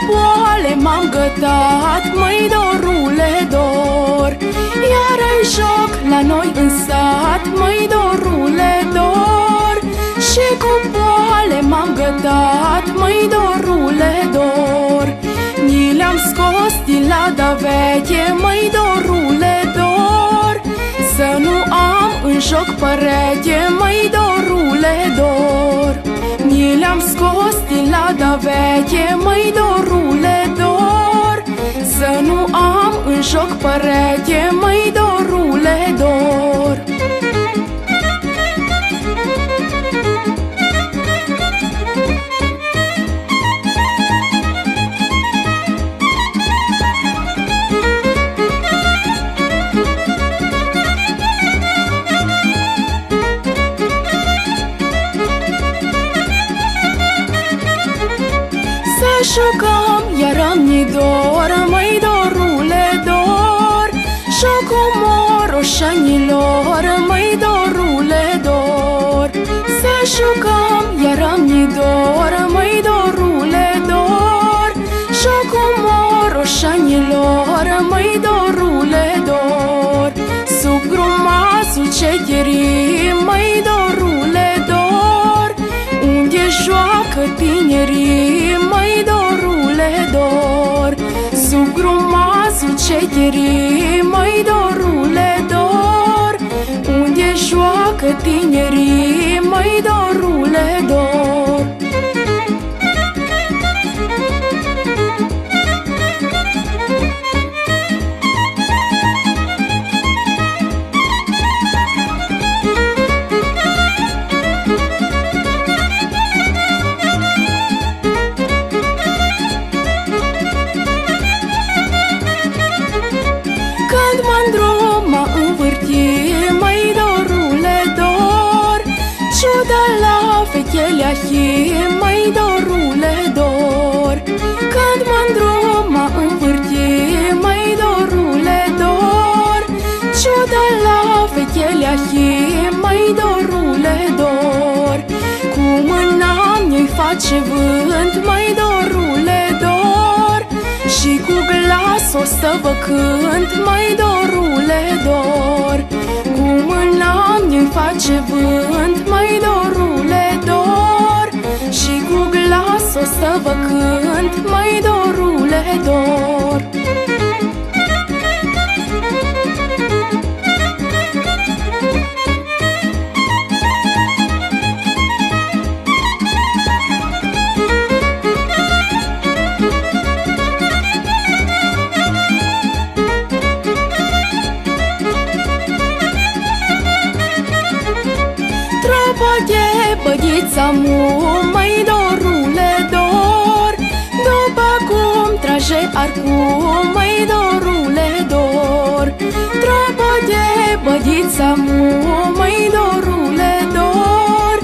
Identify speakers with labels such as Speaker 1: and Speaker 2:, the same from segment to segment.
Speaker 1: poale m-am gătat, măi dorule, dor. Iar în joc la noi în sat, măi dorule, dor. Și cu poale m-am gătat, măi dorule, dor. Ni le-am scos din lada veche, măi dorule, dor. Să nu am în joc părete, măi dorule, dor. Ni le-am scos din lada veche, măi dorule, dor. Să nu am în joc părete, măi dorule, dor. Jucăm, iar mi dor, măi dorule, dor. Jocul moroșanilor, măi dorule, dor. Să jucăm, iar mi dor, măi dorule, dor. Jocul moroșanilor, măi dorule, dor. Sub grumazul cegherii, măi dorule, dor. Unde joacă tinerii, măi dorule, dor. Sub grumazul cegherii, măi dorule, dor. Unde joacă tinerii, măi dorule, dor. Fechelea hi, măi dorule, dor. Când mândru m-a învârti, măi dorule, dor. Ciudă la fechelea hi, măi dorule, dor. Cu mâna mi-i face vânt, măi dorule, dor. Și cu glas o să vă cânt, măi dorule, dor. Cu mâna mi-i face vânt, măi dorule, dor. Și cu glas o să vă cânt, măi dorule, dor. Băghița mu, măi dorule, dor. După cum trage arcul, măi dorule, dor. Trapă de băghița mu, măi dorule, dor.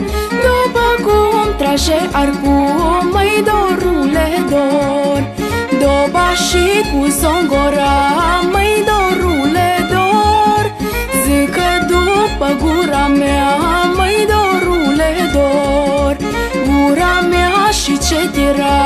Speaker 1: După cum trage arcul, măi dorule, dor. Doba și cu zongora, măi dorule, dor. Zică după gura mea, măi dorule, dor. Gura mea și ce tira,